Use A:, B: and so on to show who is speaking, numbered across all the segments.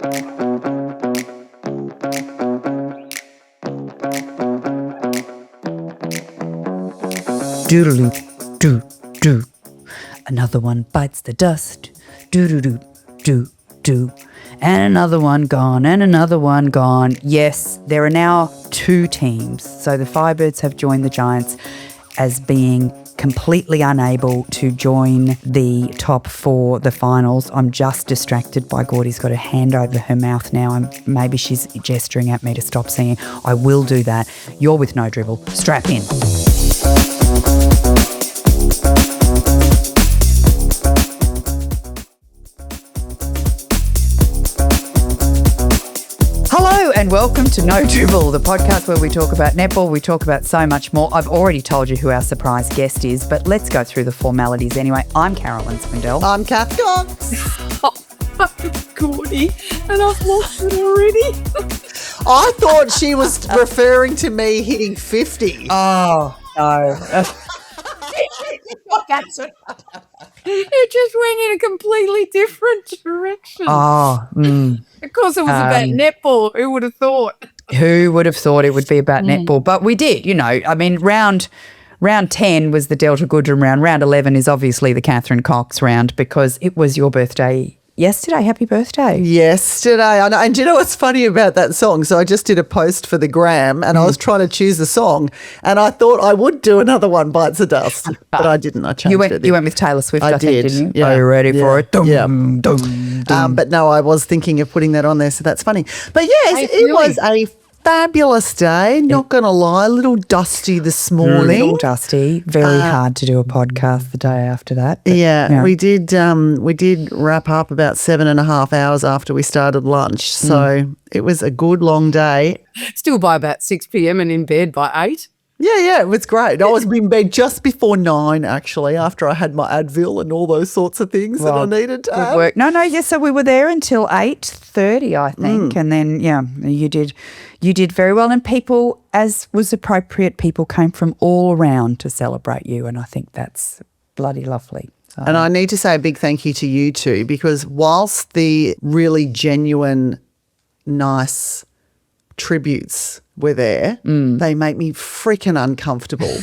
A: Doodle doo doo. Another one bites the dust. Doo doo doo doo doo. And another one gone, and another one gone. Yes, there are now 2 teams. So the Firebirds have joined the Giants as being completely unable to join the top 4, the finals. I'm just distracted by Gordy's got a hand over her mouth now, and maybe she's gesturing at me to stop singing. I will do that. You're with No Dribble. Strap in. Hello and welcome to No Dribble, the podcast where we talk about netball, we talk about so much more. I've already told you who our surprise guest is, but let's go through the formalities anyway. I'm Carolyn Swindell.
B: I'm Cath.
C: I'm Gordy, and I've lost it already.
B: I thought she was referring to me hitting 50.
A: Oh, no.
C: It just went in a completely different direction.
A: Oh,
C: Of course, it was about netball. Who would have thought?
A: Who would have thought it would be about netball? But we did, you know. I mean, round 10 was the Delta Goodrum round. Round 11 is obviously the Catherine Cox round because it was your birthday yesterday. Happy birthday.
B: Yesterday. I know. And do you know what's funny about that song? So I just did a post for the gram and I was trying to choose the song and I thought I would do another one, Bites of Dust, but I didn't. I changed it.
A: You went with Taylor Swift, I
B: did.
A: think, didn't you?
B: Yeah.
A: Are you ready for it? Dum,
B: Yeah.
A: dum, dum.
B: But no, I was thinking of putting that on there, so that's funny. But yes, it was a fabulous day, not going to lie, a little dusty this morning.
A: Little dusty. Very hard to do a podcast the day after that. But,
B: Yeah, we did wrap up about 7.5 hours after we started lunch. So it was a good long day.
C: Still by about 6 p.m. and in bed by 8.
B: Yeah, it was great. I was in bed just before 9, actually, after I had my Advil and all those sorts of things that I needed to have.
A: Work. No, yes, so we were there until 8:30, I think. And then, you did very well. And people, as was appropriate, people came from all around to celebrate you. And I think that's bloody lovely. So.
B: And I need to say a big thank you to you too, because whilst the really genuine, nice tributes were there, they make me freaking uncomfortable.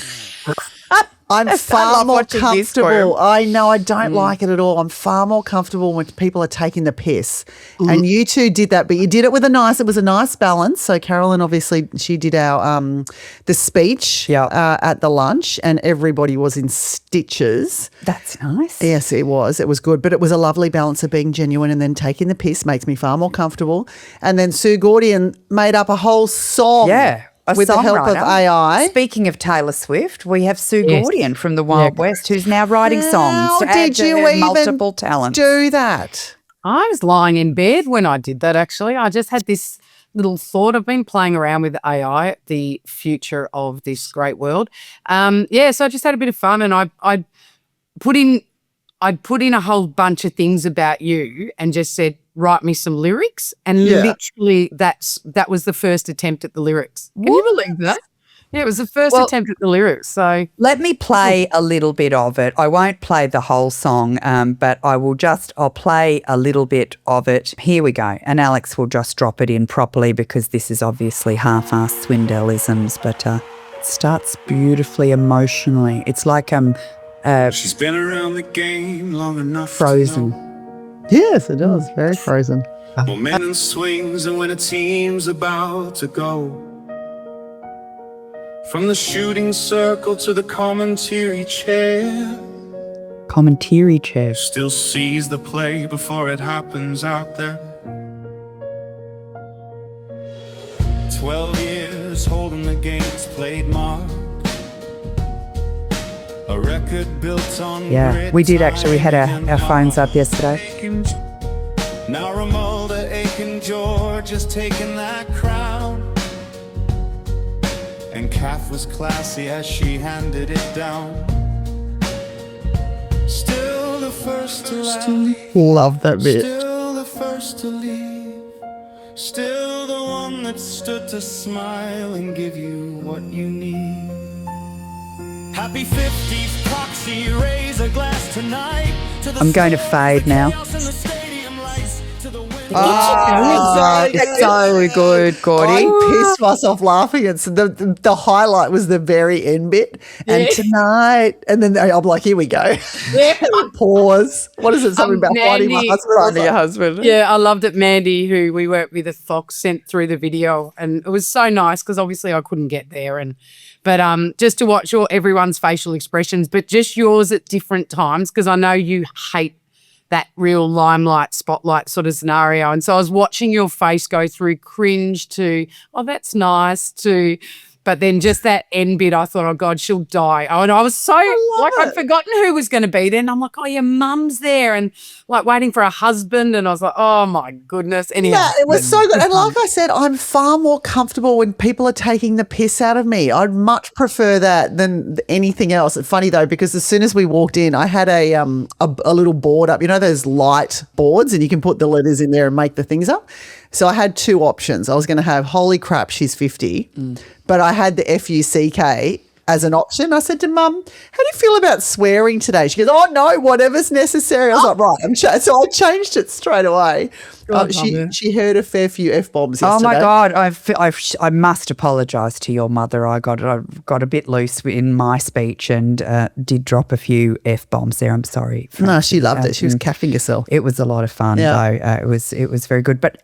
B: I'm far more comfortable. I know I don't like it at all. I'm far more comfortable when people are taking the piss. And you two did that, but you did it with it was a nice balance. So Carolyn, obviously, she did our the speech at the lunch and everybody was in stitches.
A: That's nice.
B: Yes, it was. It was good. But it was a lovely balance of being genuine and then taking the piss makes me far more comfortable. And then Sue Gaudion made up a whole song.
A: Yeah.
B: With the help of AI.
A: Speaking of Taylor Swift, we have Sue Gaudion from the Wild West who's now writing songs.
B: How did you even
A: multiple talents.
B: do that?
C: I was lying in bed when I did that, actually. I just had this little thought. I've been playing around with AI, the future of this great world. So I just had a bit of fun and I'd put in a whole bunch of things about you and just said, write me some lyrics. And literally that was the first attempt at the lyrics. Can you believe that? Yeah, it was the first attempt at the lyrics. So
A: let me play a little bit of it. I won't play the whole song, but I'll play a little bit of it. Here we go. And Alex will just drop it in properly because this is obviously half-assed Swindellisms, but it starts beautifully emotionally. It's like
D: she's been around the game long enough.
A: Frozen.
B: Yes, it does. Very Frozen.
D: Momentum swings and when a team's about to go. From the shooting circle to the commentary chair.
A: Commentary chair.
D: Still sees the play before it happens out there. 12 years holding the games played mark. A record built on
A: we did actually. We had our phones up yesterday.
D: Now Ramolda, Aiken, George is taking that crown. And Cath was classy as she handed it down. Still the first to laugh.
B: Love that bit.
D: Still the first to leave. Still the one that stood to smile and give you what you need. Happy 50th, Proxy, raise a glass tonight.
A: I'm going to fade now. It's so good, Gordy.
B: I pissed myself laughing. It's the highlight was the very end bit. And tonight, and then I'm like, here we go. Pause. What is it? Something about finding my
C: Mandy-
B: husband. I was like,
A: husband.
C: Yeah, I loved it. Mandy, who we worked with at Fox, sent through the video, and it was so nice because obviously I couldn't get there, but just to watch everyone's facial expressions, but just yours at different times because I know you hate that real limelight, spotlight sort of scenario, and so I was watching your face go through cringe to, oh, that's nice, to. But then just that end bit, I thought, oh, God, she'll die. Oh, and I was so, I'd forgotten who was going to be there. And I'm like, oh, your mum's there and like waiting for a husband. And I was like, oh, my goodness. Anyhow.
B: yeah, it was so good. And like I said, I'm far more comfortable when people are taking the piss out of me. I'd much prefer that than anything else. It's funny, though, because as soon as we walked in, I had a little board up. You know those light boards and you can put the letters in there and make the things up? So I had two options. I was going to have, holy crap, she's 50. But I had the FUCK as an option. I said to Mum, how do you feel about swearing today? She goes, oh, no, whatever's necessary. I was like, right. So I changed it straight away. She heard a fair few F-bombs yesterday.
A: Oh, my God. I must apologise to your mother. I got a bit loose in my speech and did drop a few F-bombs there. I'm sorry.
B: No, she loved it. She was caffing herself.
A: It was a lot of fun, though. It was very good. But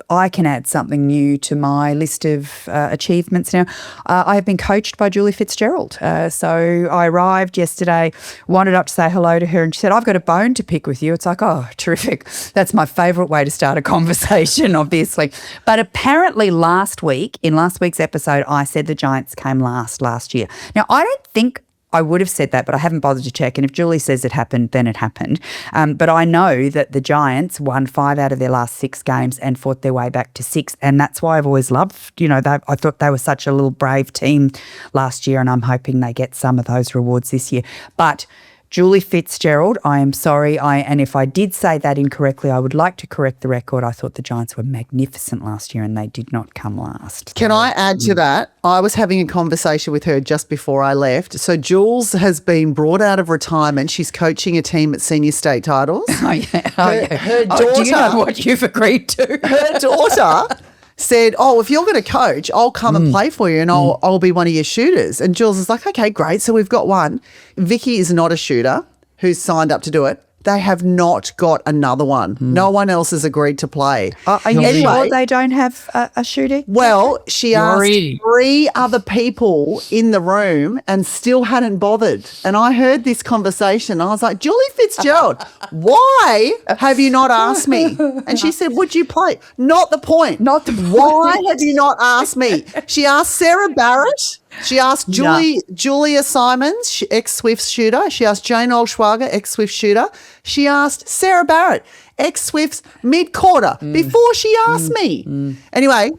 A: I can add something new to my list of achievements now. I have been coached by Julie Fitzgerald. So I arrived yesterday, wandered up to say hello to her, and she said, I've got a bone to pick with you. It's like, oh, terrific. That's my favourite way to start a conversation, obviously. But apparently in last week's episode, I said the Giants came last year. Now, I don't think I would have said that, but I haven't bothered to check. And if Julie says it happened, then it happened. But I know that the Giants won 5 out of their last 6 games and fought their way back to 6. And that's why I've always loved, I thought they were such a little brave team last year, and I'm hoping they get some of those rewards this year. But Julie Fitzgerald, I am sorry. And if I did say that incorrectly, I would like to correct the record. I thought the Giants were magnificent last year and they did not come last.
B: Can I add to that? I was having a conversation with her just before I left. So Jules has been brought out of retirement. She's coaching a team at senior state titles.
A: Oh, yeah.
B: Her daughter,
A: do you know what you've agreed to?
B: her daughter said, oh, if you're going to coach, I'll come and play for you and I'll be one of your shooters. And Jules is like, okay, great. So we've got one. Vicky is not a shooter who's signed up to do it. They have not got another one. No one else has agreed to play.
A: Are you sure they don't have a shooting?
B: Well, she asked 3 other people in the room and still hadn't bothered. And I heard this conversation. I was like, Julie Fitzgerald, why have you not asked me? And she said, would you play? Not the point. Why have you not asked me? She asked Sarah Barrett. She asked Julia Simons, ex-Swifts shooter. She asked Jane Olschwager, ex-Swift shooter. She asked Sarah Barrett, ex-Swifts mid-quarter, before she asked me. Anyway,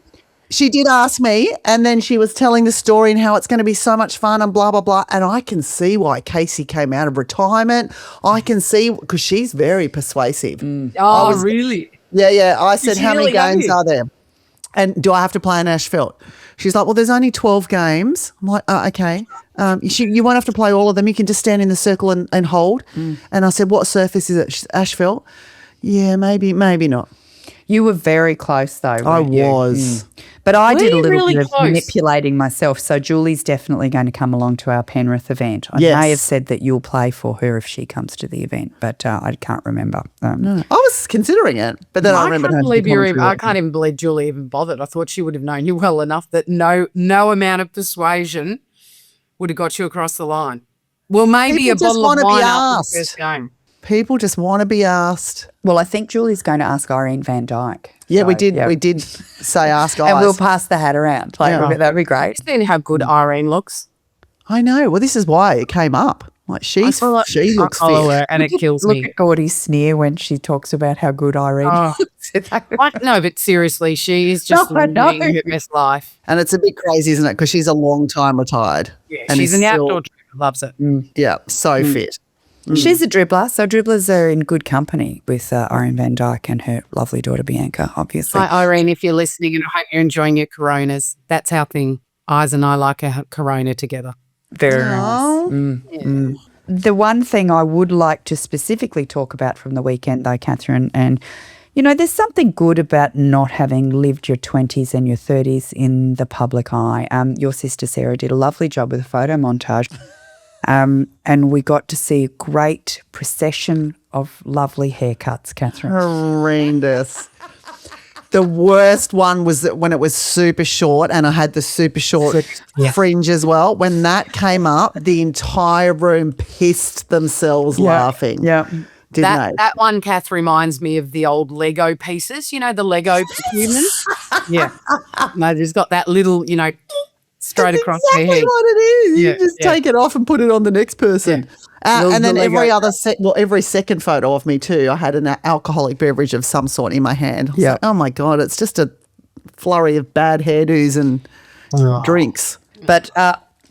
B: she did ask me, and then she was telling the story and how it's going to be so much fun and blah, blah, blah. And I can see why Casey came out of retirement. I can see, because she's very persuasive.
C: Oh, really?
B: Yeah. I said, how many
C: really
B: games are there? And do I have to play in Ashfield? She's like, well, there's only 12 games. I'm like, oh, okay. You won't have to play all of them. You can just stand in the circle and hold. And I said, what surface is it? She's Ashfield. Yeah, maybe not.
A: You were very close, though.
B: I was.
A: But I did a
C: you
A: little
C: really
A: bit of
C: close?
A: manipulating myself. So Julie's definitely going to come along to our Penrith event. I may have said that you'll play for her if she comes to the event, but I can't remember.
B: No. I was considering it, but then I remembered.
C: I can't even believe Julie even bothered. I thought she would have known you well enough that no amount of persuasion would have got you across the line. Well, maybe
B: People
C: a bottle
B: just
C: of
B: wanna be
C: wine after
B: asked.
C: the first game.
B: People just want to be asked.
A: Well, I think Julie's going to ask Irene Van Dyke.
B: Yeah,
A: So,
B: we did.
A: yeah.
B: We did say ask guys.
A: And we'll pass the hat around. That'd be great.
C: Seeing how good Irene looks.
B: I know. Well, this is why it came up. Like she looks
C: follow
B: fit.
C: her and it kills
A: Look
C: me.
A: at Gordy's sneer when she talks about how good Irene is.
C: No, but seriously, she is just
A: No, I know.
C: living her best life.
B: And it's a bit crazy, isn't it? Because she's a long time retired.
C: Yeah,
B: and
C: she's
B: is
C: an
B: still-
C: outdoor dribbler, loves it.
B: Yeah, so fit.
A: She's a dribbler, so dribblers are in good company with Irene Van Dyke and her lovely daughter Bianca, obviously.
C: Hi, Irene, if you're listening, and I hope you're enjoying your Coronas. That's our thing. Eyes and I like a Corona together.
A: Very nice. The one thing I would like to specifically talk about from the weekend, though, Catherine, and You know, there's something good about not having lived your 20s and your 30s in the public eye. Your sister Sarah did a lovely job with a photo montage. And we got to see a great procession of lovely haircuts, Catherine.
B: Horrendous. The worst one was that when it was super short and I had the super short fringe as well. When that came up, the entire room pissed themselves laughing.
A: Yeah.
B: Didn't they?
C: That one, Cath, reminds me of the old Lego pieces. You know, the Lego humans. Yeah. No, there's got that little, straight
B: That's
C: across
B: exactly
C: their head.
B: what it is.
C: Yeah,
B: You just take it off and put it on the next person. And then
C: The Lego.
B: every second photo of me too, I had an alcoholic beverage of some sort in my hand. I was like, oh my God, it's just a flurry of bad hairdos and drinks.
A: But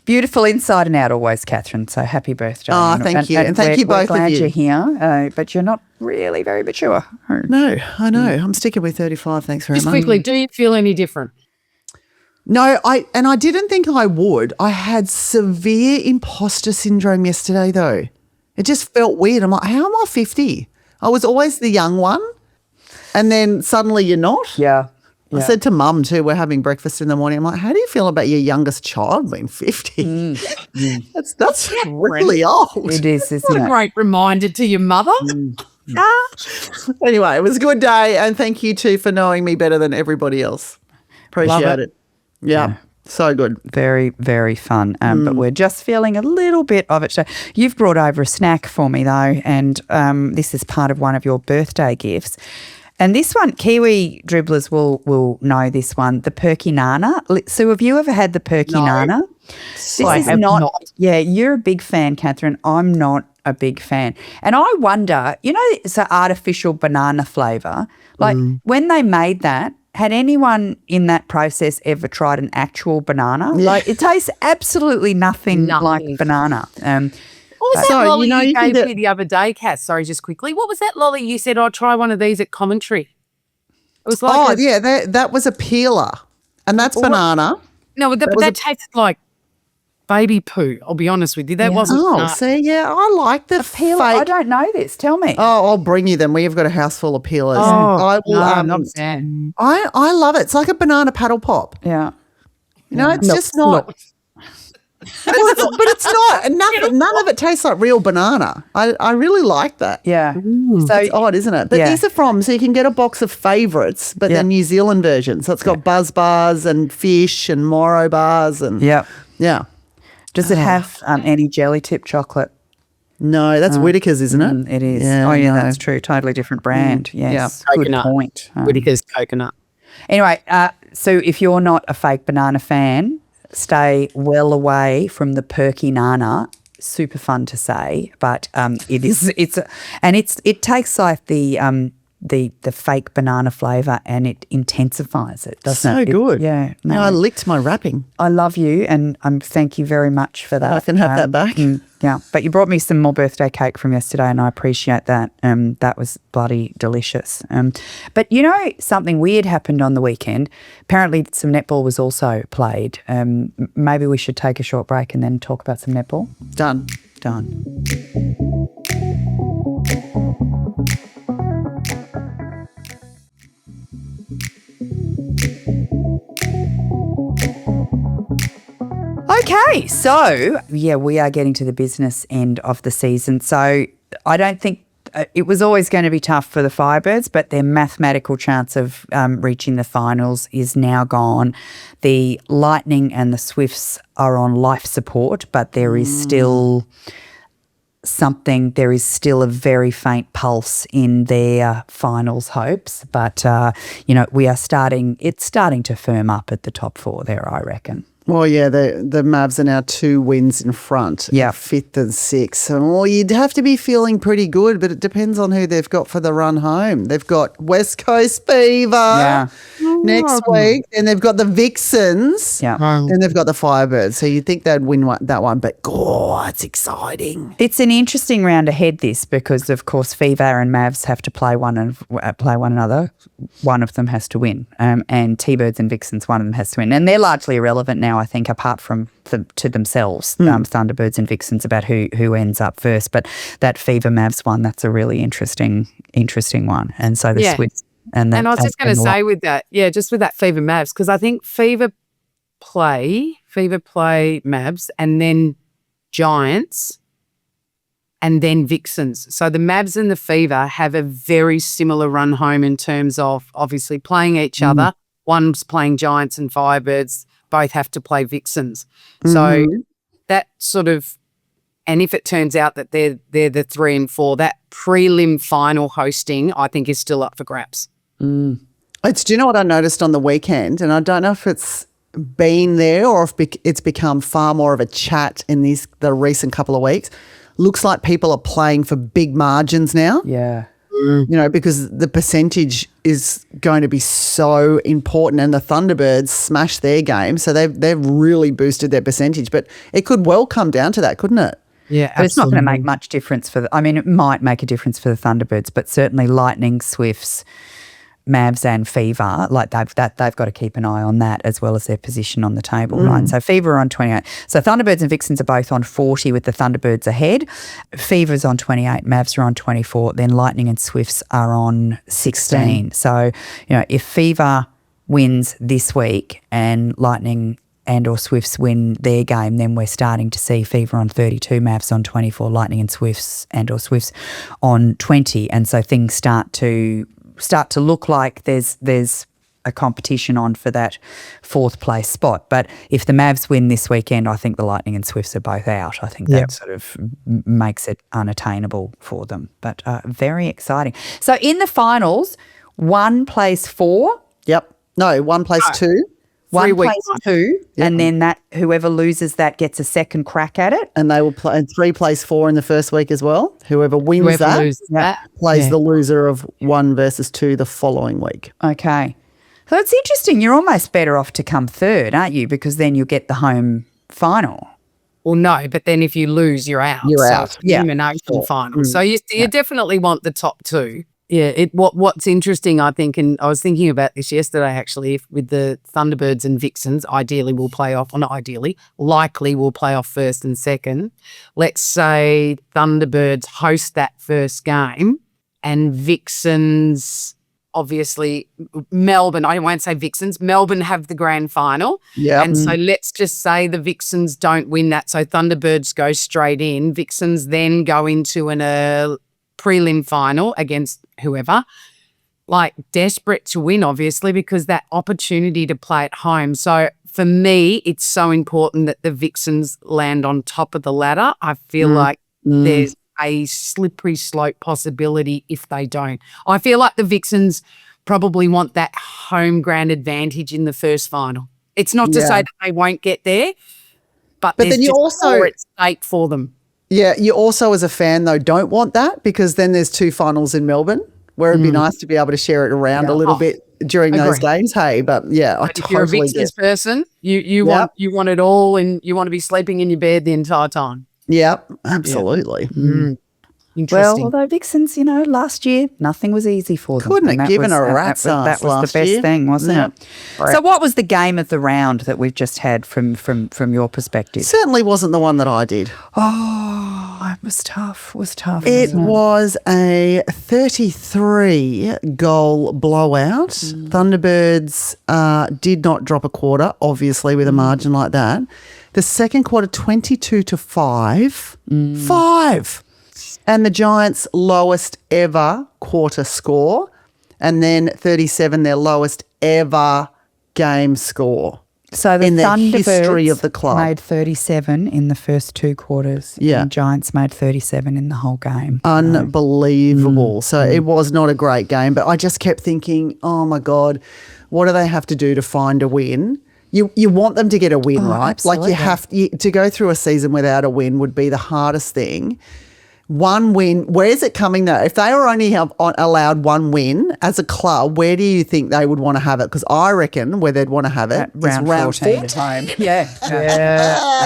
A: beautiful inside and out always, Catherine. So happy birthday.
B: Oh, thank you. And thank you both
A: we're
B: of
A: glad
B: you.
A: you're here, but you're not really very mature.
B: No, I know. I'm sticking with 35. Thanks very
C: Just
B: much.
C: quickly, do you feel any different?
B: No, I didn't think I would. I had severe imposter syndrome yesterday, though. It just felt weird. I'm like, how am I 50? I was always the young one, and then suddenly you're not.
A: Yeah.
B: I said to Mum too, we're having breakfast in the morning. I'm like, how do you feel about your youngest child being 50? That's really old.
A: It is, isn't
C: What a
A: it?
C: great reminder to your mother.
B: Anyway, it was a good day, and thank you too for knowing me better than everybody else. Appreciate
C: Love
B: it. Yeah, so good.
A: Very, very fun. But we're just feeling a little bit of it. So you've brought over a snack for me though, and this is part of one of your birthday gifts. And this one, Kiwi dribblers will know this one, the Perky Nana. So have you ever had the Perky Nana? This
C: I
A: is
C: have not.
A: Yeah, you're a big fan, Catherine. I'm not a big fan. And I wonder, it's an artificial banana flavour. Like when they made that, had anyone in that process ever tried an actual banana? Like it tastes absolutely nothing like banana.
C: What was that
B: So,
C: lolly you
B: you can
C: gave
B: get-
C: me the other day, Cath? Sorry, just quickly. What was that lolly you said, I'll try one of these at commentary? It was like
B: that was a peeler, and that's banana.
C: No, but that tasted like baby poo, I'll be honest with you. That wasn't banana.
B: See, I like the
A: Peeler, I
B: fake.
A: don't know this. Tell me.
B: Oh, I'll bring you them. We've got a house full of peelers. I will.
C: No, I'm not a fan.
B: I love it. It's like a banana paddle pop.
A: Yeah.
B: It's just not. But it's not. None of it tastes like real banana. I really like that.
A: Yeah.
B: So it's odd, isn't it? But these are so you can get a box of favourites, but they're New Zealand versions. So it's got buzz bars and fish and Moro bars and
A: Yeah.
B: yeah.
A: Does it have any jelly tip chocolate?
B: No, that's Whittaker's, isn't it?
A: It is.
B: Yeah,
A: oh, yeah,
B: no.
A: that's true. Totally different brand. Yes.
C: Yeah.
A: Good
C: Coconut.
A: point.
C: Whittaker's coconut.
A: Anyway, so if you're not a fake banana fan, stay well away from the Perky Nana. Super fun to say, but it is. It takes like the fake banana flavour and it intensifies it, doesn't
B: So
A: it?
B: good.
A: Yeah.
B: No, I licked my wrapping.
A: I love you and thank you very much for that.
B: I can have that back.
A: Yeah, but you brought me some more birthday cake from yesterday and I appreciate that. That was bloody delicious. But something weird happened on the weekend. Apparently some netball was also played. Maybe we should take a short break and then talk about some netball.
B: Done.
A: Done. Okay, so we are getting to the business end of the season. So I don't think it was always going to be tough for the Firebirds, but their mathematical chance of reaching the finals is now gone. The Lightning and the Swifts are on life support, but there is still there is still a very faint pulse in their finals hopes. But, it's starting to firm up at the top four there, I reckon.
B: Well, yeah, the Mavs are now 2 wins in front.
A: Yeah.
B: 5th and 6th. And, you'd have to be feeling pretty good, but it depends on who they've got for the run home. They've got West Coast Fever next week, and they've got the Vixens, and they've got the Firebirds. So you'd think they'd win that one, but, it's exciting.
A: It's an interesting round ahead, this, because, of course, Fever and Mavs have to play one another. One of them has to win. And T-Birds and Vixens, one of them has to win. And they're largely irrelevant now, I think, apart from to themselves, Thunderbirds and Vixens, about who ends up first. But that Fever Mavs one, that's a really interesting one. And so the And
C: I was just going to say with that, just with that Fever Mavs, because I think Fever play Mavs and then Giants and then Vixens. So the Mavs and the Fever have a very similar run home in terms of obviously playing each other. One's playing Giants and Firebirds, both have to play Vixens. So that sort of, and if it turns out that they're the 3 and 4, that prelim final hosting I think is still up for grabs.
B: Do you know what I noticed on the weekend? And I don't know if it's been there or if it's become far more of a chat in the recent couple of weeks. Looks like people are playing for big margins now.
A: Yeah.
B: You know, because the percentage is going to be so important, and the Thunderbirds smashed their game, so they've really boosted their percentage. But it could well come down to that, couldn't it?
C: Yeah,
A: but it's not going to make much difference it might make a difference for the Thunderbirds, but certainly Lightning, Swifts, Mavs and Fever, like they've got to keep an eye on that as well as their position on the table, right? So Fever are on 28. So Thunderbirds and Vixens are both on 40 with the Thunderbirds ahead. Fever's on 28, Mavs are on 24, then Lightning and Swifts are on 16. So, if Fever wins this week and Lightning and or Swifts win their game, then we're starting to see Fever on 32, Mavs on 24, Lightning and Swifts and or Swifts on 20. And so things start to look like there's a competition on for that 4th place spot. But if the Mavs win this weekend, I think the Lightning and Swifts are both out. I think that sort of makes it unattainable for them. But very exciting. So in the finals, 1 plays 4.
B: Yep. No, 1 plays 2.
A: 1 plays 2, and then that whoever loses that gets a second crack at it.
B: And they will play, and 3 plays 4 in the first week as well. Whoever wins that plays the loser of 1 versus 2 the following week.
A: Okay. So it's interesting. You're almost better off to come third, aren't you? Because then you get the home final.
C: Well, no, but then if you lose, you're out.
B: You're out.
C: It's elimination final. So you definitely want the top 2. Yeah, what's interesting, I think, and I was thinking about this yesterday actually, with the Thunderbirds and Vixens, likely will play off first and second. Let's say Thunderbirds host that first game and Vixens, obviously Melbourne, I won't say Vixens, Melbourne have the grand final.
B: Yeah.
C: And so let's just say the Vixens don't win that. So Thunderbirds go straight in. Vixens then go into an prelim final against whoever, like desperate to win, obviously, because that opportunity to play at home. So for me, it's so important that the Vixens land on top of the ladder. I feel like there's a slippery slope possibility if they don't. I feel like the Vixens probably want that home ground advantage in the first final. It's not to say that they won't get there, but there's
B: then you
C: just
B: also
C: more at stake for them.
B: Yeah, you also as a fan though don't want that, because then there's 2 finals in Melbourne where it'd be nice to be able to share it around a little bit during those games. Hey, but I
C: if you're a Vixens person, you want it all, and you want to be sleeping in your bed the entire time.
B: Yep, absolutely.
C: Interesting.
A: Well, although Vixens, last year nothing was easy for them.
B: Couldn't have given a rat's ass
A: that was the best thing, wasn't it? Right. So what was the game of the round that we've just had from your perspective?
B: Certainly wasn't the one that I did.
A: Oh, it was tough.
B: It was a 33-goal blowout. Thunderbirds did not drop a quarter, obviously, with a margin like that. The second quarter, 22-5. 5. And the Giants' lowest ever quarter score. And then 37, their lowest ever game score.
A: So the
B: in the
A: Thunderbirds
B: history of the club
A: made 37 in the first 2 quarters.
B: Yeah.
A: And the Giants made 37 in the whole game.
B: Unbelievable. So it was not a great game, but I just kept thinking, oh my God, what do they have to do to find a win? You want them to get a win, right?
A: Absolutely.
B: Like to go through a season without a win would be the hardest thing. 1 win, where is it coming though? If they were only allowed 1 win as a club, where do you think they would want to have it? Because I reckon where they'd want to have it is round 14
A: at home. Yeah.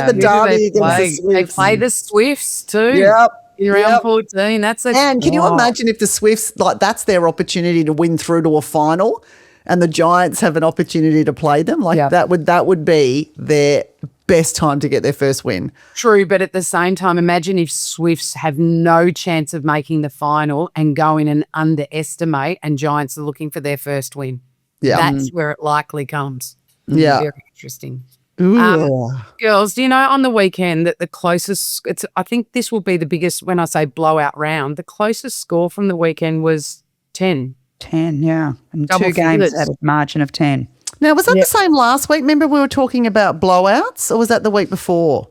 B: The derby against the Swifts.
C: They play the Swifts too.
B: Yep.
C: In round 14.
B: And can you imagine if the Swifts, like that's their opportunity to win through to a final, and the Giants have an opportunity to play them? Like that would be their best time to get their first win.
C: True, but at the same time, imagine if Swifts have no chance of making the final and go in and underestimate, and Giants are looking for their first win.
B: Yeah.
C: That's where it likely comes.
B: Yeah.
C: Very interesting.
B: Ooh.
C: Girls, do you know on the weekend that the closest, I think this will be the biggest, when I say blowout round, the closest score from the weekend was 10.
A: 10, yeah. And
C: Double
A: 2 games
C: figures.
A: at a margin of 10.
B: Now, was that the same last week? Remember we were talking about blowouts, or was that the week before?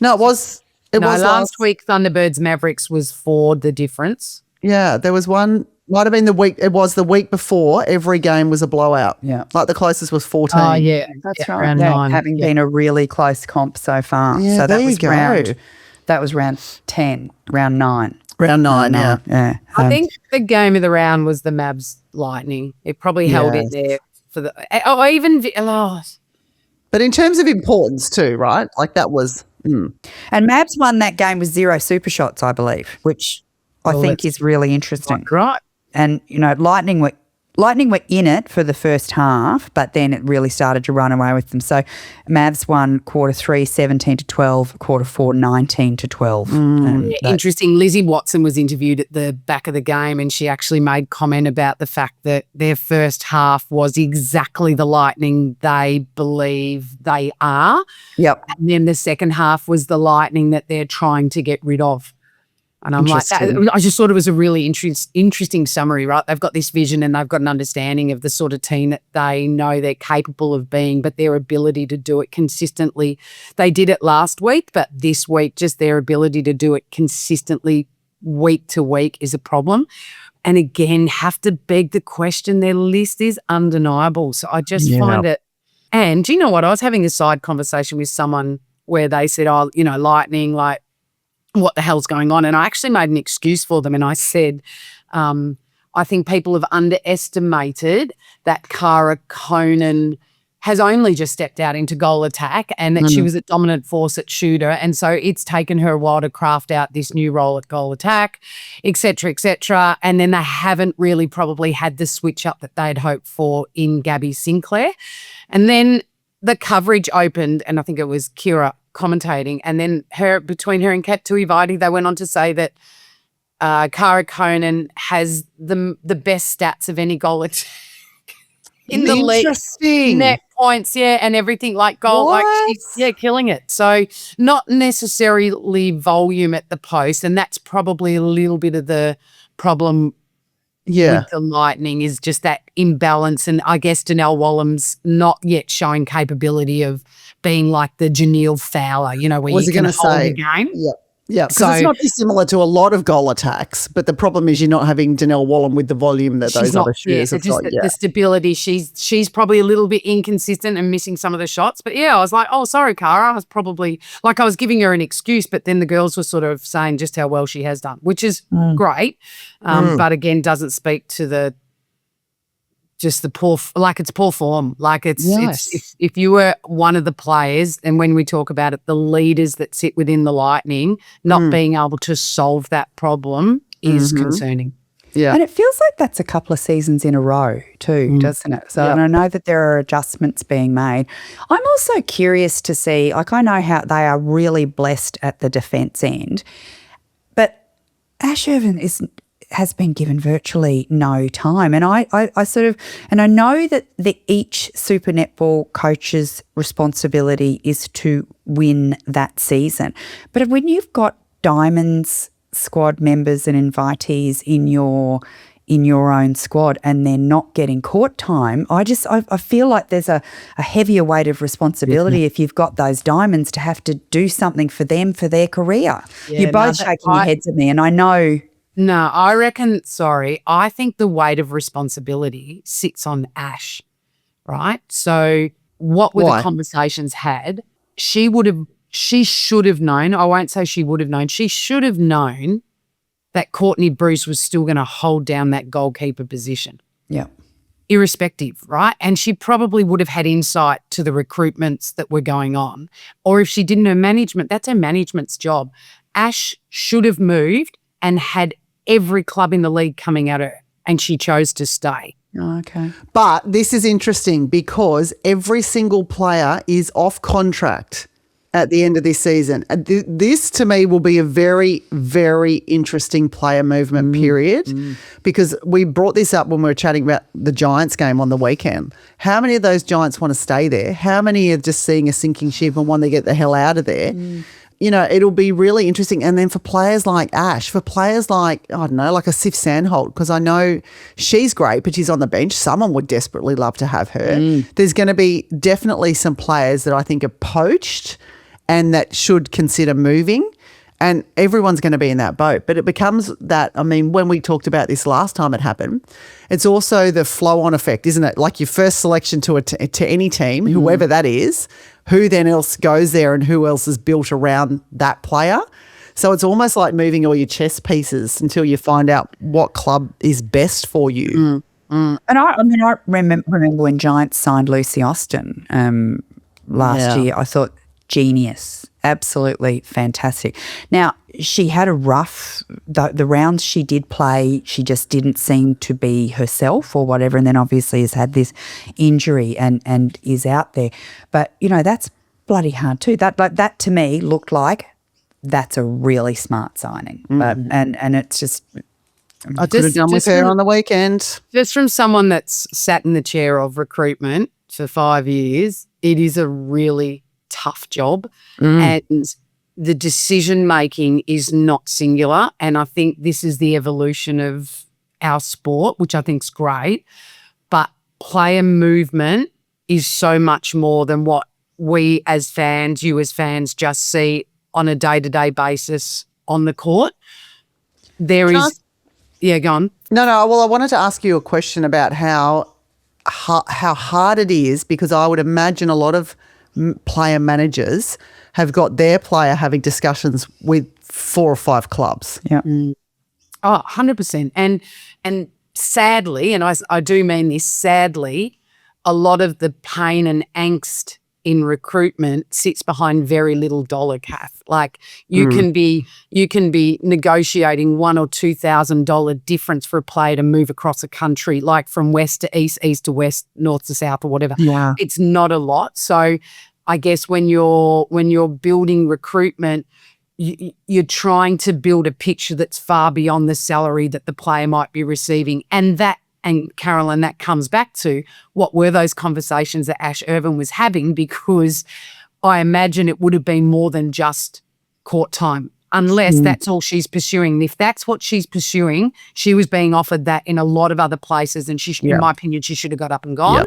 B: No, it was. It
C: No,
B: was
C: last week Thunderbirds Mavericks was 4 the difference.
B: Yeah, there was one. Might have been the week. It was the week before. Every game was a blowout.
A: Yeah.
B: Like the closest was 14.
C: Oh, yeah.
A: That's
C: yeah,
A: right.
C: Round
A: Yeah,
C: 9.
A: having
C: Yeah.
A: been a really close comp so far.
B: Yeah,
A: so
B: there
A: that
B: you
A: was
B: go.
A: round 10, round 9.
B: Round 9, yeah.
A: Yeah.
C: I think the game of the round was the Mavs Lightning. It probably held it
B: Yes.
C: there for the
B: But in terms of importance too, right? Like that was.
A: And Mavs won that game with 0 super shots, I believe, which I think
C: that's
A: is really interesting.
C: right.
A: And, you know, Lightning were in it for the first half, but then it really started to run away with them. So Mavs won quarter 3, 17-12, quarter 4, 19-12. And that-
C: Interesting. Lizzie Watson was interviewed at the back of the game, and she actually made comment about the fact that their first half was exactly the Lightning they believe they are.
A: Yep.
C: And then the second half was the Lightning that they're trying to get rid of. And I'm like, I just thought it was a really interesting summary, right? They've got this vision and they've got an understanding of the sort of team that they know they're capable of being, but their ability to do it consistently. They did it last week, but this week, just their ability to do it consistently week to week is a problem. And again, have to beg the question, their list is undeniable. So I just find it. And do you know what? I was having a side conversation with someone where they said, oh, you know, Lightning, like, what the hell's going on? And I actually made an excuse for them, and I said, I think people have underestimated that Cara Conan has only just stepped out into goal attack, and that she was a dominant force at shooter, and so it's taken her a while to craft out this new role at goal attack, et cetera, and then they haven't really probably had the switch up that they'd hoped for in Gabby Sinclair. And then the coverage opened, and I think it was Kira commentating, and then between her and Cath, they went on to say that Cara Conan has the best stats of any goal attack in the league.
B: Interesting.
C: Net points, yeah, and everything, like goal, like she's killing it. So not necessarily volume at the post, and that's probably a little bit of the problem with the Lightning, is just that imbalance. And I guess Donnell Wallam's not yet showing capability of being like the Janelle Fowler, you know, where you can hold the game.
B: Yeah, because it's not dissimilar to a lot of goal attacks, but the problem is you're not having Donnell Wallam with the volume that those other shooters have got.
C: The stability, she's probably a little bit inconsistent and missing some of the shots. But yeah, I was like, oh, sorry, Cara. I was probably, like, I was giving her an excuse, but then the girls were sort of saying just how well she has done, which is great. But again, doesn't speak to the poor, like, it's poor form. Like, it's if you were one of the players, and when we talk about it, the leaders that sit within the Lightning, not being able to solve that problem is concerning.
B: Yeah.
A: And it feels like that's a couple of seasons in a row too, doesn't it? So and I know that there are adjustments being made. I'm also curious to see, like, I know how they are really blessed at the defence end, but Ash Irvin has been given virtually no time. And I sort of, and I know that each Super Netball coach's responsibility is to win that season. But when you've got Diamonds squad members and invitees in your own squad and they're not getting court time, I feel like there's a heavier weight of responsibility if you've got those Diamonds to have to do something for them for their career.
C: Yeah,
A: You're both shaking your heads at me, and I know.
C: No, I think the weight of responsibility sits on Ash, right? So what were the conversations had? She should have known. I won't say she would have known. She should have known that Courtney Bruce was still going to hold down that goalkeeper position.
A: Yeah.
C: Irrespective, right? And she probably would have had insight to the recruitments that were going on. Or if she didn't know management, that's her management's job. Ash should have moved and had every club in the league coming at her, and she chose to stay.
A: Oh, okay.
B: But this is interesting because every single player is off contract at the end of this season. And this, to me, will be a very, very interesting player movement period because we brought this up when we were chatting about the Giants game on the weekend. How many of those Giants want to stay there? How many are just seeing a sinking ship and want to get the hell out of there? You know, it'll be really interesting. And then for players like Ash, for players like, I don't know, like a Sif Sandholt, because I know she's great, but she's on the bench. Someone would desperately love to have her. There's going to be definitely some players that I think are poached and that should consider moving. And everyone's going to be in that boat. But it becomes that, I mean, when we talked about this last time it happened, it's also the flow-on effect, isn't it? Like your first selection to any team, whoever that is, who then else goes there and who else is built around that player. So it's almost like moving all your chess pieces until you find out what club is best for you.
A: And I remember when Giants signed Lucy Austin last year. I thought, genius, absolutely fantastic. Now, she had a rough, the rounds she did play, she just didn't seem to be herself or whatever, and then obviously has had this injury and is out there. But, you know, that's bloody hard too. That to me looked like that's a really smart signing. But and it's just...
B: I could have done with her on the weekend.
C: Just from someone that's sat in the chair of recruitment for 5 years, it is a really tough job and the decision making is not singular, and I think this is the evolution of our sport, which I think is great, but player movement is so much more than what we as fans, you as fans, just see on a day-to-day basis on the court. Go on.
B: No, well, I wanted to ask you a question about how hard it is, because I would imagine a lot of player managers have got their player having discussions with 4 or 5 clubs.
A: Yeah.
C: Oh, 100%. And sadly, and I do mean this, sadly, a lot of the pain and angst in recruitment sits behind very little dollar, Cath. Like you can be negotiating $1,000 or $2,000 difference for a player to move across a country, like from west to east, east to west, north to south, or whatever.
A: Yeah.
C: It's not a lot. So I guess when you're building recruitment, you're trying to build a picture that's far beyond the salary that the player might be receiving, and Carolyn, that comes back to what were those conversations that Ash Irvin was having, because I imagine it would have been more than just court time, unless that's all she's pursuing. And if that's what she's pursuing, she was being offered that in a lot of other places, and in my opinion, she should have got up and gone. Yeah.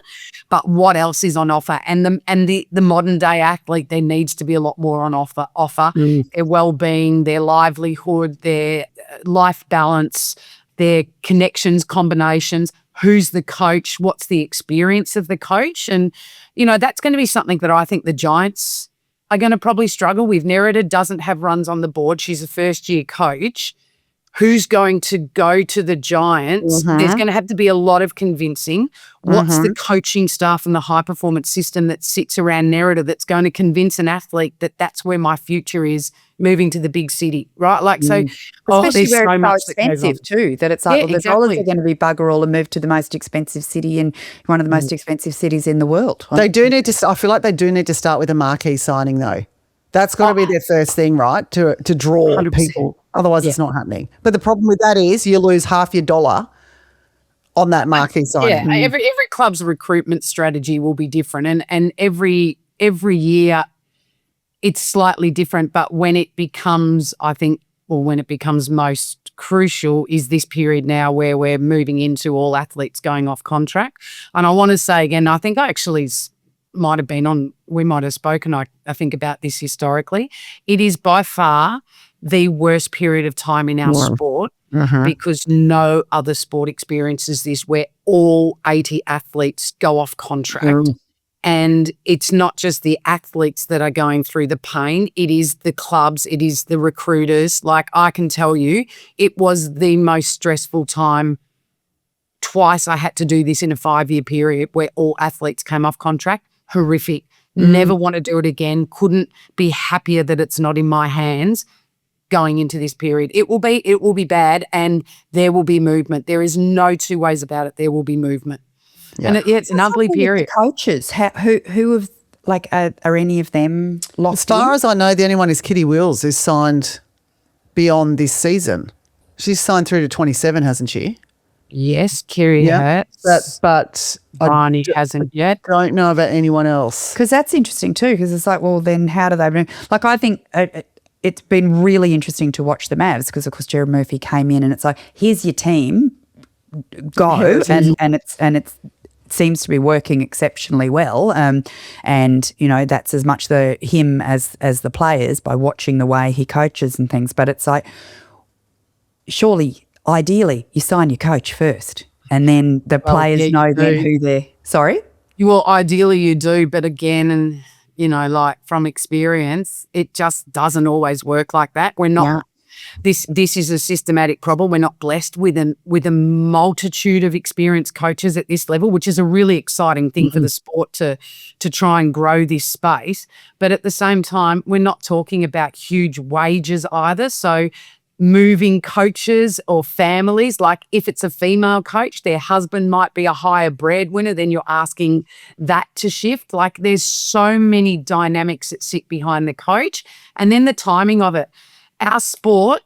C: But what else is on offer? And the modern day athlete, there needs to be a lot more on offer. Their well-being, their livelihood, their life balance, their connections, combinations, who's the coach, what's the experience of the coach. And, you know, that's going to be something that I think the Giants are going to probably struggle with. Nerida doesn't have runs on the board. She's a first-year coach. Who's going to go to the Giants? There's going to have to be a lot of convincing. What's the coaching staff and the high-performance system that sits around Nerida that's going to convince an athlete that that's where my future is, moving to the big city, right? Like, so
A: especially where
C: so
A: it's so expensive too, that it's like, the dollars are going to be bugger all and move to the most expensive city in one of the most expensive cities in the world.
B: They do need to. I feel like they do need to start with a marquee signing, though. That's got to be their first thing, right? To draw
C: 100%.
B: people. Otherwise, it's not happening. But the problem with that is you lose half your dollar on that marquee signing.
C: Yeah, every club's recruitment strategy will be different, and every year it's slightly different. But when it becomes, I think, or when it becomes most crucial is this period now where we're moving into all athletes going off contract. And I want to say again, I think I actually might have been on, we might have spoken, I think, about this historically. It is by far the worst period of time in our sport because no other sport experiences this, where all 80 athletes go off contract. And it's not just the athletes that are going through the pain. It is the clubs. It is the recruiters. Like, I can tell you, it was the most stressful time. Twice I had to do this in a 5-year period where all athletes came off contract. Horrific. Never want to do it again. Couldn't be happier that it's not in my hands. going into this period. It will be bad, and there will be movement. There is no two ways about it. There will be movement.
B: Yeah.
C: And it's an ugly period.
A: The coaches, who have are any of them locked
B: As far
A: in?
B: as I know, the only one is Kitty Wills, who's signed beyond this season. She's signed through to 27, hasn't she?
C: Yes, Kiri hurts.
B: But
C: Barney hasn't yet.
B: don't know about anyone else.
A: Because that's interesting too, because it's like, well, then how do they move? Like, I think it's been really interesting to watch the Mavs because, of course, Jared Murphy came in and it's like, here's your team, go, and it seems to be working exceptionally well. And, you know, that's as much him as the players by watching the way he coaches and things. But it's like, surely, ideally, you sign your coach first and then the players know then who they're – sorry?
C: Well, ideally you do, but again, and you know, like from experience, it just doesn't always work like that. We're not this is a systematic problem. We're not blessed with a multitude of experienced coaches at this level, which is a really exciting thing for the sport to try and grow this space. But at the same time, we're not talking about huge wages either. So moving coaches or families, like if it's a female coach, their husband might be a higher breadwinner, then you're asking that to shift. Like there's so many dynamics that sit behind the coach. And then the timing of it. Our sport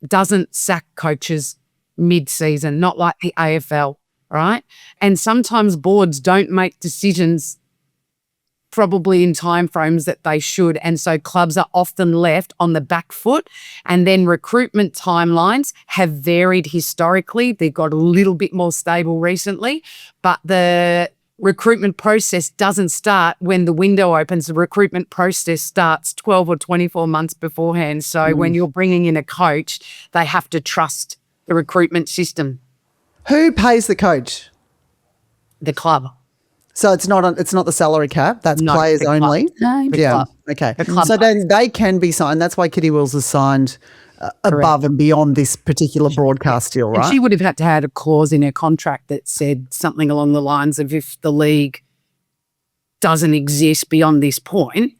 C: doesn't sack coaches mid-season, not like the AFL, right? And sometimes boards don't make decisions probably in timeframes that they should. And so clubs are often left on the back foot. And then recruitment timelines have varied historically. They've got a little bit more stable recently, but the recruitment process doesn't start when the window opens. The recruitment process starts 12 or 24 months beforehand. So when you're bringing in a coach, they have to trust the recruitment system.
B: Who pays the coach?
C: The club.
B: So it's not the salary cap. That's
C: No,
B: players
C: the club.
B: only.
A: No,
C: The
B: Yeah.
C: club.
B: Okay.
C: The club
B: So then they can be signed. That's why Kitty Wills is signed above and beyond this particular broadcast deal,
C: And
B: right?
C: she would have had to have a clause in her contract that said something along the lines of if the league doesn't exist beyond this point,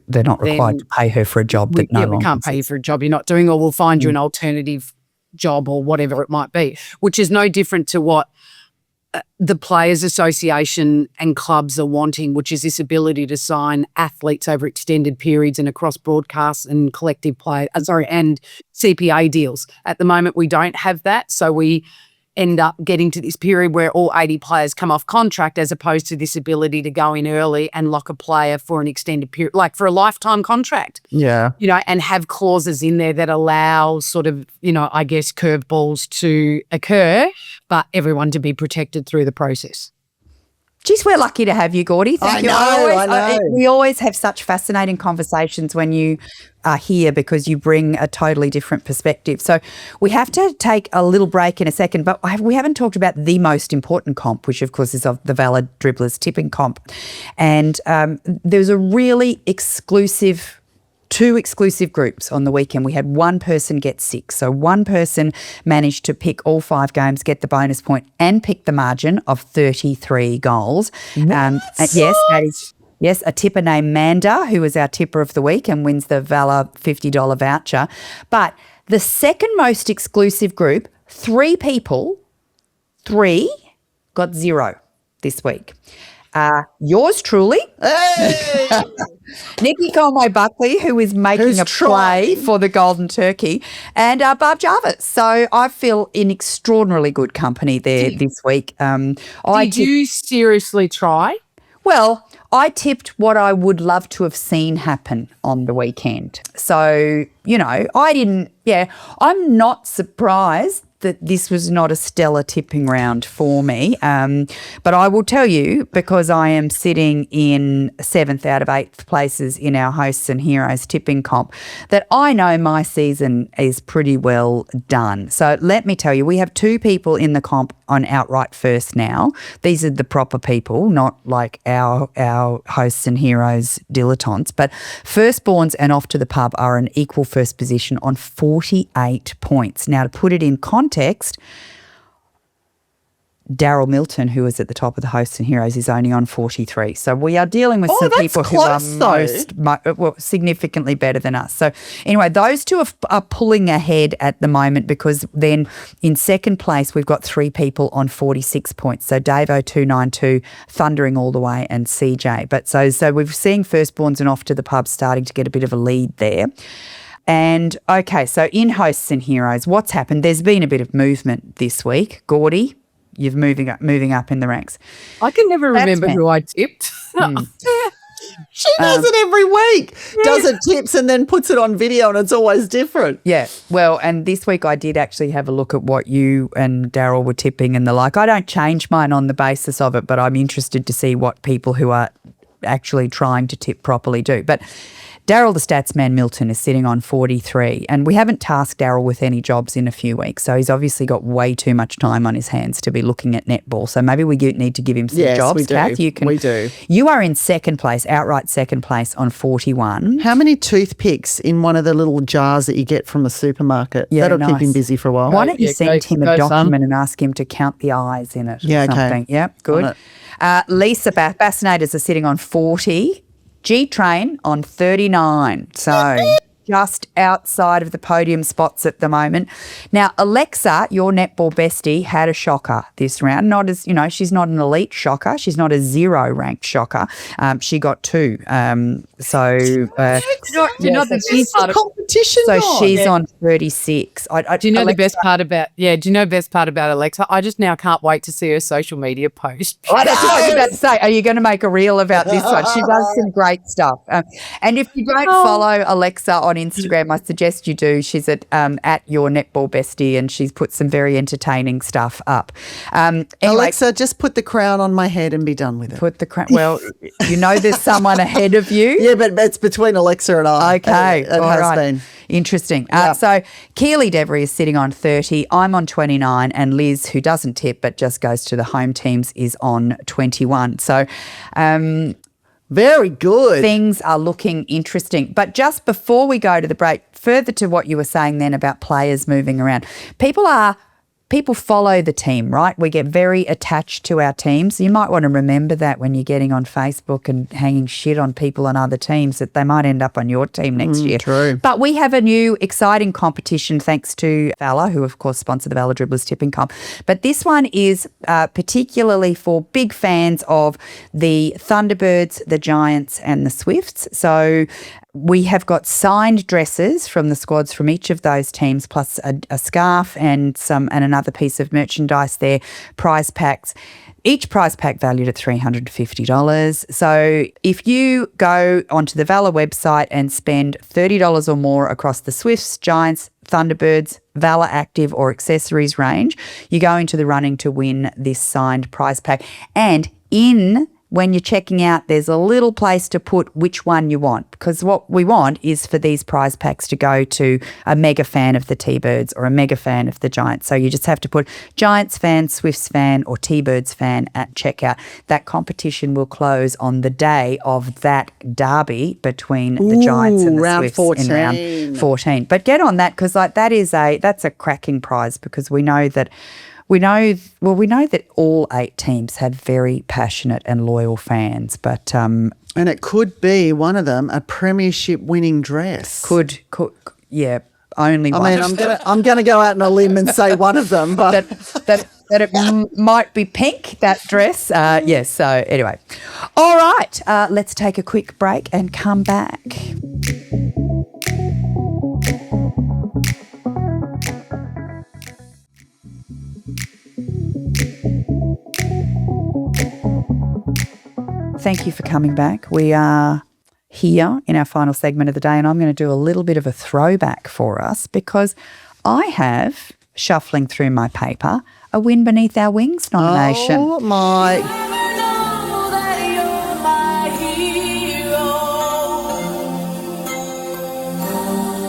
A: they're not required to pay her for a job that no
C: we
A: longer
C: can't pay you
A: exists.
C: for a job you're not doing, or we'll find you an alternative job or whatever it might be, which is no different to what the Players Association and clubs are wanting, which is this ability to sign athletes over extended periods and across broadcasts and collective and CPA deals. At the moment, we don't have that, so we end up getting to this period where all 80 players come off contract, as opposed to this ability to go in early and lock a player for an extended period, like for a lifetime contract.
B: Yeah.
C: You know, and have clauses in there that allow sort of, you know, I guess curveballs to occur, but everyone to be protected through the process.
A: Geez, we're lucky to have you, Gordy. Thank you.
B: I know.
A: We always have such fascinating conversations when you are here because you bring a totally different perspective. So we have to take a little break in a second, but we haven't talked about the most important comp, which of course is of the Valid Dribblers tipping comp. And there's a really two exclusive groups on the weekend. We had one person get 6. So one person managed to pick all 5 games, get the bonus point and pick the margin of 33 goals. And yes, that is... Yes, a tipper named Manda, who is our tipper of the week and wins the Valor $50 voucher. But the second most exclusive group, 3 people, 3 got 0 this week. Yours truly, Nikki Conway-Buckley, who is making a play for the Golden Turkey, and Barb Jarvis. So I feel in extraordinarily good company there this week.
C: Did you seriously try?
A: Well, I tipped what I would love to have seen happen on the weekend. So, you know, I'm not surprised that this was not a stellar tipping round for me. But I will tell you, because I am sitting in 7th out of 8th places in our Hosts and Heroes tipping comp, that I know my season is pretty well done. So let me tell you, we have 2 people in the comp on outright first now. These are the proper people, not like our Hosts and Heroes dilettantes. But firstborns and Off to the Pub are an equal first position on 48 points. Now, to put it in context, Daryl Milton, who is at the top of the Hosts and Heroes, is only on 43. So we are dealing with some
B: that's
A: people who are
B: close, though.
A: significantly better than us. So anyway, those two are pulling ahead at the moment, because then in second place we've got 3 people on 46 points. So Davo 292, thundering all the way, and CJ. But so we're seeing firstborns and off to the pub starting to get a bit of a lead there. And okay, so in Hosts and Heroes, what's happened? There's been a bit of movement this week. Gordy, you're moving up in the ranks.
C: I can never remember who I tipped.
B: She does it every week. Does it tips and then puts it on video, and it's always different.
A: Yeah. Well, and this week I did actually have a look at what you and Daryl were tipping and the like. I don't change mine on the basis of it, but I'm interested to see what people who are actually trying to tip properly do. But Daryl the Statsman Milton is sitting on 43, and we haven't tasked Daryl with any jobs in a few weeks, so he's obviously got way too much time on his hands to be looking at netball. So maybe we need to give him some jobs.
B: We do.
A: Cath,
B: We do.
A: You are in second place, outright second place on 41.
B: How many toothpicks in one of the little jars that you get from the supermarket?
A: Yeah,
B: That'll keep
A: nice.
B: him busy for a while.
A: Why don't you
C: Yeah,
A: send him a
C: go, son.
A: document and ask him to count the eyes in it?
B: Yeah,
A: or
B: okay.
A: something. Yep,
B: On
A: good. Lisa Bassnators are sitting on 40. G-Train on 39. So just outside of the podium spots at the moment. Now, Alexa, your netball bestie, had a shocker this round. Not as, she's not an elite shocker. She's not a 0 ranked shocker. She got 2.
C: Do you know the best part of
B: competition.
A: So she's on 36.
C: Do you know the best part about? Yeah. Do you know the best part about Alexa? I just now can't wait to see her social media post.
A: That's what I was about to say. Are you going to make a reel about this one? She does some great stuff. And if you don't follow Alexa on Instagram, I suggest you do. She's at your netball bestie, and she's put some very entertaining stuff up. Anyway,
B: Alexa, just put the crown on my head and be done with it.
A: put the well, there's someone ahead of you.
B: Yeah, but it's between Alexa and I.
A: Okay,
B: It
A: all
B: has
A: right.
B: been.
A: Interesting.
B: Yeah.
A: So Keely Devery is sitting on 30. I'm on 29, and Liz, who doesn't tip but just goes to the home teams, is on 21. So
B: Very good.
A: things are looking interesting. But just before we go to the break, further to what you were saying then about players moving around, people follow the team, right? We get very attached to our teams. You might want to remember that when you're getting on Facebook and hanging shit on people on other teams, that they might end up on your team next year.
B: True.
A: But we have a new exciting competition thanks to Valor, who of course sponsor the Valor Dribblers Tipping Comp. But this one is particularly for big fans of the Thunderbirds, the Giants and the Swifts. So we have got signed dresses from the squads from each of those teams, plus a scarf and another piece of merchandise there, prize packs. Each prize pack valued at $350. So if you go onto the Valor website and spend $30 or more across the Swifts, Giants, Thunderbirds, Valor Active or accessories range, you go into the running to win this signed prize pack. And when you're checking out, there's a little place to put which one you want, because what we want is for these prize packs to go to a mega fan of the T-Birds or a mega fan of the Giants. So you just have to put Giants fan, Swifts fan or T-Birds fan at checkout. That competition will close on the day of that derby between the Giants and the
B: round
A: Swifts
B: 14.
A: in round 14. But get on that, because that's a cracking prize, because we know that all 8 teams have very passionate and loyal fans, but
B: And it could be one of them a premiership winning dress.
A: could only one.
B: I mean, I'm gonna go out on a limb and say one of them, but
A: that it might be pink, that dress. Yes. So anyway, all right. Let's take a quick break and come back. Thank you for coming back. We are here in our final segment of the day, and I'm going to do a little bit of a throwback for us, because I have, shuffling through my paper, a Win Beneath Our Wings nomination.
B: oh my.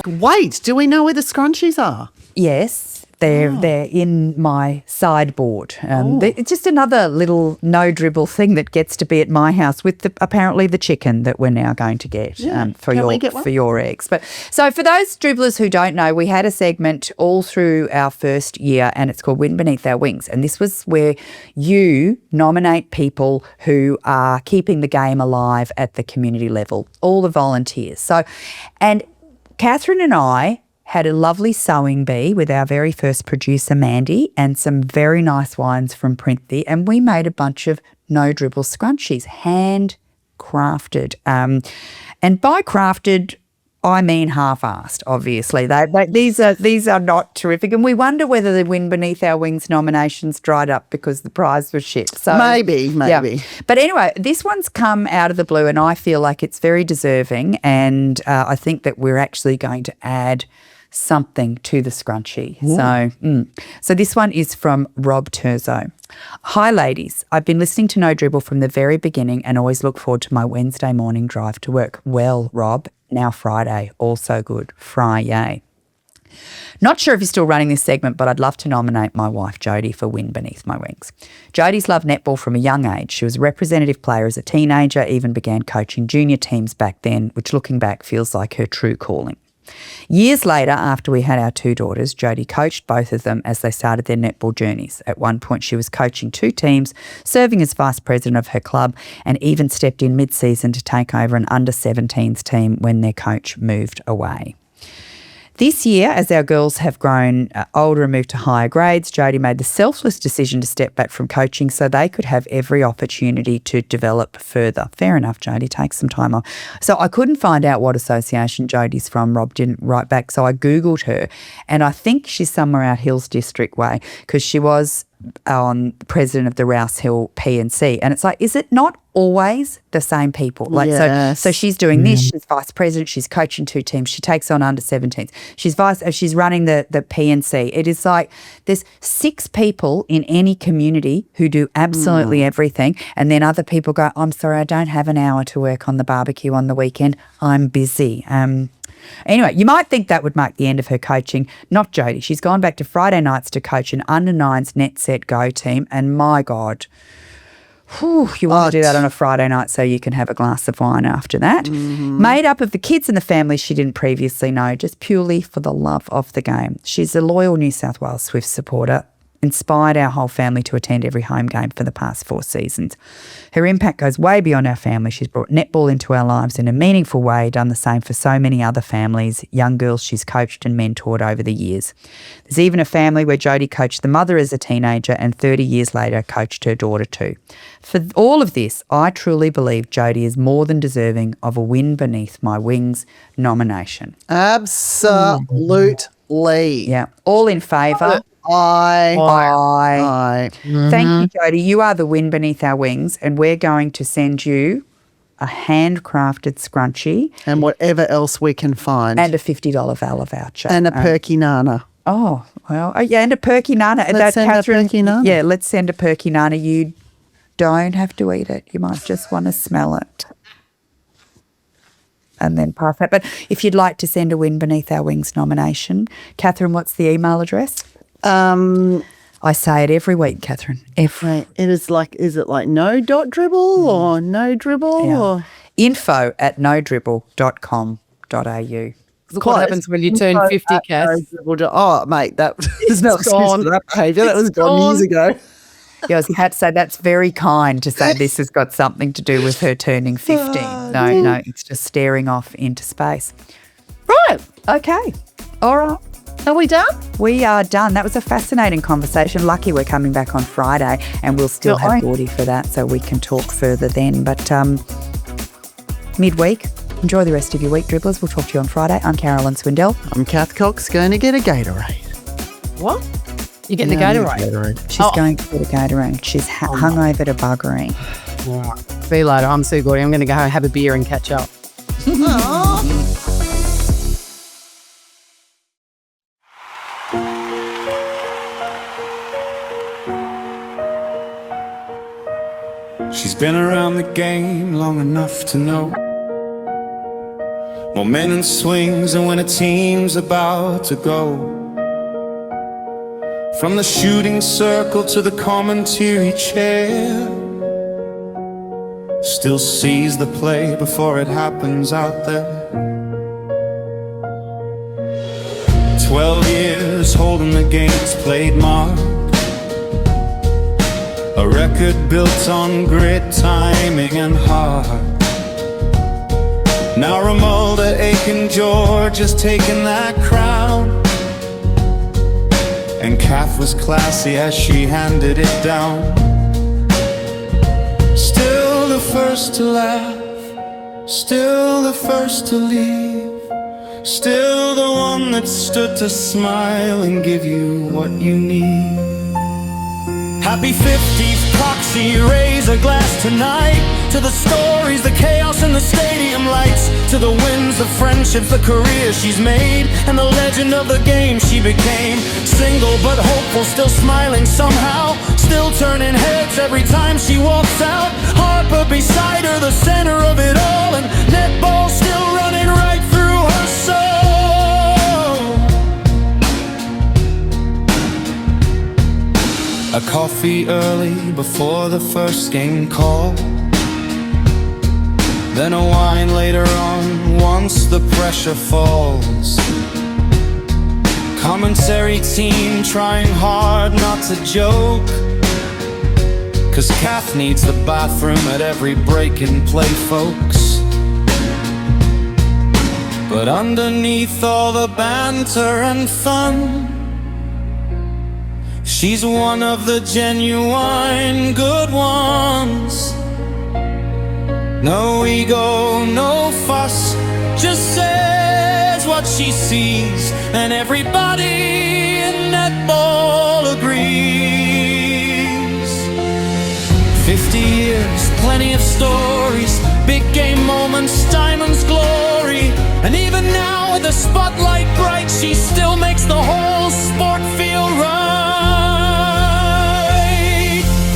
B: Wait, do we know where the scrunchies are?
A: Yes, They're in my sideboard. It's just another little no dribble thing that gets to be at my house with apparently the chicken that we're now going to get for your eggs. But so for those dribblers who don't know, we had a segment all through our first year, and it's called Wind Beneath Our Wings. And this was where you nominate people who are keeping the game alive at the community level, all the volunteers. So, and Catherine and I had a lovely sewing bee with our very first producer, Mandy, and some very nice wines from Printhy, and we made a bunch of no dribble scrunchies, hand-crafted. And by crafted, I mean half-assed, obviously. These are not terrific, and we wonder whether the Wind Beneath Our Wings nominations dried up because the prize was shit. So
B: Maybe.
A: yeah. But anyway, this one's come out of the blue, and I feel like it's very deserving, and I think that we're actually going to add something to the scrunchie. So this one is from Rob Terzo. Hi, ladies. I've been listening to No Dribble from the very beginning and always look forward to my Wednesday morning drive to work. Well, Rob, now Friday, also good. Friday. Not sure if you're still running this segment, but I'd love to nominate my wife, Jodie, for Wind Beneath My Wings. Jodie's loved netball from a young age. She was a representative player as a teenager, even began coaching junior teams back then, which looking back feels like her true calling. Years later, after we had our two daughters, Jodie coached both of them as they started their netball journeys. At one point, she was coaching two teams, serving as vice president of her club, and even stepped in mid-season to take over an under-17s team when their coach moved away. This year, as our girls have grown older and moved to higher grades, Jodie made the selfless decision to step back from coaching so they could have every opportunity to develop further. Fair enough, Jodie, take some time off. So I couldn't find out what association Jodie's from. Rob didn't write back, so I Googled her, and I think she's somewhere out Hills District way because she was president of the Rouse Hill P&C, and it's like, is it not always the same people? Like,
B: yes.
A: so she's doing this. She's vice president. She's coaching two teams. She takes on under 17s. She's running the P&C. It is like there's 6 people in any community who do absolutely everything, and then other people go, I'm sorry, I don't have an hour to work on the barbecue on the weekend. I'm busy. Anyway, you might think that would mark the end of her coaching. Not Jodie. She's gone back to Friday nights to coach an under-9s net set go team, and my God, you want to do that on a Friday night so you can have a glass of wine after that. Made up of the kids and the families she didn't previously know, just purely for the love of the game. She's a loyal New South Wales Swifts supporter, inspired our whole family to attend every home game for the past 4 seasons. Her impact goes way beyond our family. She's brought netball into our lives in a meaningful way, done the same for so many other families, young girls she's coached and mentored over the years. There's even a family where Jodie coached the mother as a teenager and 30 years later coached her daughter too. For all of this, I truly believe Jodie is more than deserving of a Wind Beneath My Wings nomination.
B: Absolutely.
A: Yeah, all in favour.
B: I.
A: Thank you, Jodie. You are the Wind Beneath Our Wings, and we're going to send you a handcrafted scrunchie.
B: And whatever else we can find.
A: And a $50 Vala voucher.
B: And a perky nana.
A: Oh, well, yeah, and a perky nana.
B: Let's send a perky nana.
A: Yeah, let's send a perky nana. You don't have to eat it. You might just want to smell it. And then pass that. But if you'd like to send a Wind Beneath Our Wings nomination, Catherine, what's the email address? I say it every week, Catherine.
B: It is it like no.dribble or no dribble?
A: Yeah.
B: Or
A: info@nodribble.com.au.
C: Look what happens when you turn 50, Cath.
B: Oh, mate, that is not excuse for that behaviour. That was gone years ago.
A: Yeah, I was about to say that's very kind to say this has got something to do with her turning 50. No, it's just staring off into space. Right. Okay. All right.
B: Are we done?
A: We are done. That was a fascinating conversation. Lucky we're coming back on Friday and we'll still have Gordy for that so we can talk further then. But midweek, enjoy the rest of your week, dribblers. We'll talk to you on Friday. I'm Carolyn Swindell.
B: I'm Cath Cox, going to get a Gatorade.
C: What? You're getting the Gatorade?
A: She's going to get a Gatorade. She's hungover to buggery.
C: All right. See you later. I'm Sue Gordy. I'm going to go have a beer and catch up.
D: She's been around the game long enough to know momentum swings and when a team's about to go. From the shooting circle to the commentary chair, still sees the play before it happens out there. 12 years holding the games played mark, a record built on grit, timing and heart. Now Romualda Aiken George has taken that crown, and Cath was classy as she handed it down. Still the first to laugh, still the first to leave, still the one that stood to smile and give you what you need. Happy 50th proxy, raise a glass tonight to the stories, the chaos and the stadium lights, to the wins, the friendships, the career she's made, and the legend of the game she became. Single but hopeful, still smiling somehow, still turning heads every time she walks out. Harper beside her, the center of it all, and netball still running right through her soul. A coffee early before the first game call, then a wine later on once the pressure falls. Commentary team trying hard not to joke, 'cause Cath needs the bathroom at every break in play, folks. But underneath all the banter and fun, she's one of the genuine good ones. No ego, no fuss, just says what she sees, and everybody in netball agrees. 50 years, plenty of stories, big game moments, diamond's glory, and even now with the spotlight bright, she still makes the whole sport feel right.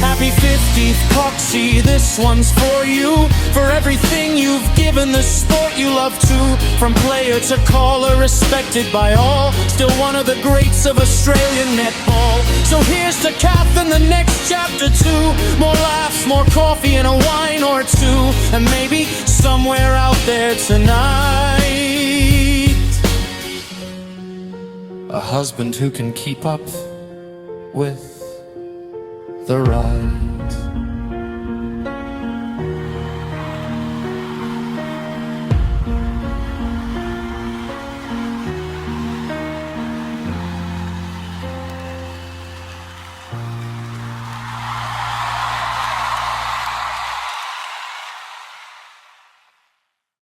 D: Happy 50th proxy, this one's for you, for everything you've given the sport you love to. From player to caller, respected by all, still one of the greats of Australian netball. So here's to Cath in the next chapter too. More laughs, more coffee and a wine or two, and maybe somewhere out there tonight, a husband who can keep up with the ride.